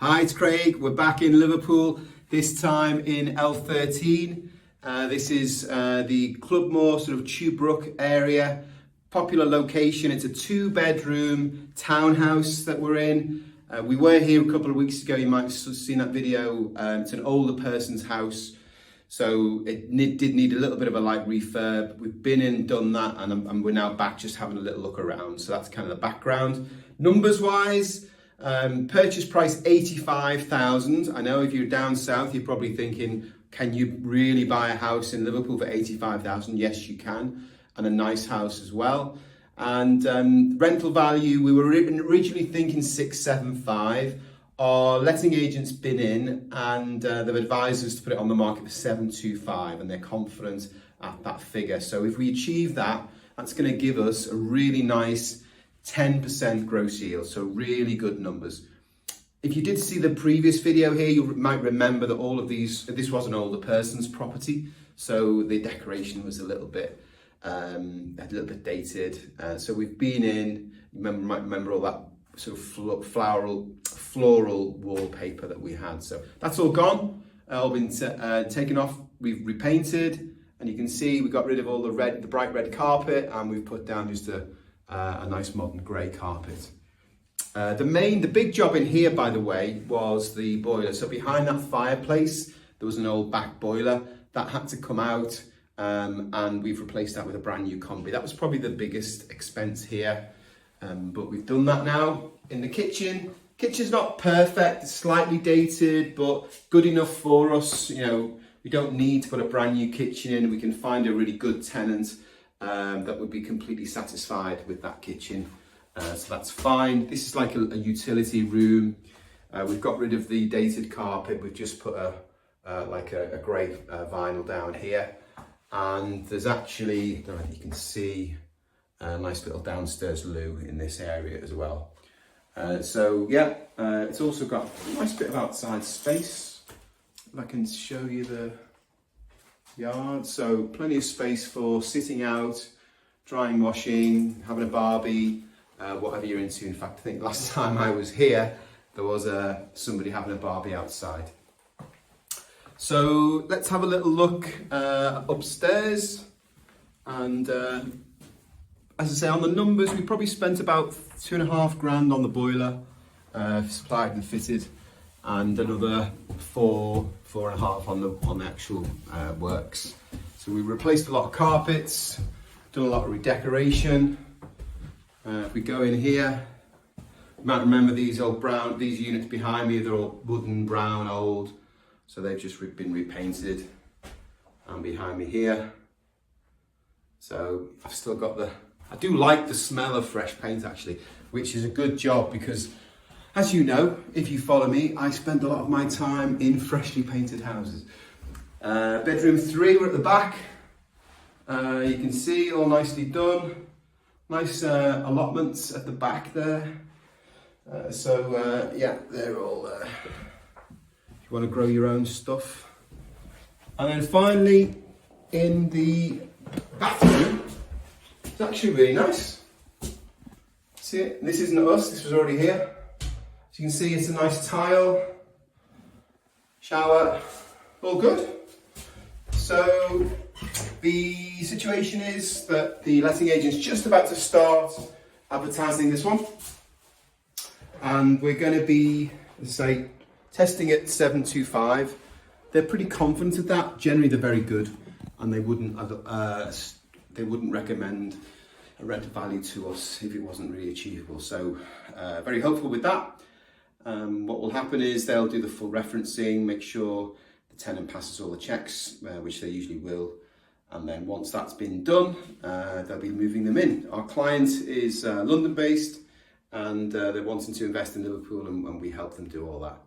Hi, it's Craig. We're back in Liverpool, this time in L13. This is the Clubmoor, sort of Tuebrook area. Popular location. It's a 2-bedroom townhouse that we're in. We were here a couple of weeks ago. You might have seen that video. It's an older person's house, so it did need a little bit of a light refurb. We've been in, done that, and we're now back just having a little look around. So that's kind of the background. Numbers wise, purchase price 85,000. I know if you're down south, you're probably thinking, can you really buy a house in Liverpool for 85,000? Yes, you can, and a nice house as well. And rental value, we were originally thinking 675. Our letting agent's been in and they've advised us to put it on the market for 725, and they're confident at that figure. So if we achieve that, that's going to give us a really nice 10% gross yield, so really good numbers. If you did see the previous video here, you might remember that all of these, this was an older person's property, so the decoration was a little bit dated. So we've been in, you might remember all that sort of floral wallpaper that we had. So that's all gone, all been taken off. We've repainted, and you can see we got rid of all the bright red carpet, and we've put down just a nice modern grey carpet. The big job in here, by the way, was the boiler. So behind that fireplace, there was an old back boiler that had to come out, and we've replaced that with a brand new combi. That was probably the biggest expense here, but we've done that now. In the kitchen's not perfect, it's slightly dated, but good enough for us. You know, we don't need to put a brand new kitchen in. We can find a really good tenant that would be completely satisfied with that kitchen. So that's fine. This is like a utility room. We've got rid of the dated carpet. We've just put a grey vinyl down here. And there's actually, I don't know if you can see, a nice little downstairs loo in this area as well. So yeah, it's also got a nice bit of outside space. I can show you the yard. So plenty of space for sitting out, drying, washing, having a barbie, whatever you're into. In fact, I think last time I was here, there was somebody having a barbie outside. So let's have a little look upstairs. And as I say, on the numbers, we probably spent about 2.5 grand on the boiler, supplied and fitted, and another 4.5 on the actual works. So we replaced a lot of carpets, done a lot of redecoration. If we go in here, you might remember these units behind me. They're all wooden, brown, old, so they've just been repainted. And behind me here, so I've still got I do like the smell of fresh paint actually, which is a good job because, as you know, if you follow me, I spend a lot of my time in freshly painted houses. Bedroom 3, we're at the back. You can see all nicely done. Nice allotments at the back there. Yeah, they're all, if you want to grow your own stuff. And then finally, in the bathroom, it's actually really nice. See it? This isn't us, this was already here. As you can see, it's a nice tile, shower, all good. So the situation is that the letting agent's just about to start advertising this one. And we're going to be, as I say, testing at 725. They're pretty confident of that. Generally, they're very good, and they wouldn't recommend a rental value to us if it wasn't really achievable. So very hopeful with that. What will happen is they'll do the full referencing, make sure the tenant passes all the checks, which they usually will. And then once that's been done, they'll be moving them in. Our client is London based, and they're wanting to invest in Liverpool, and we help them do all that.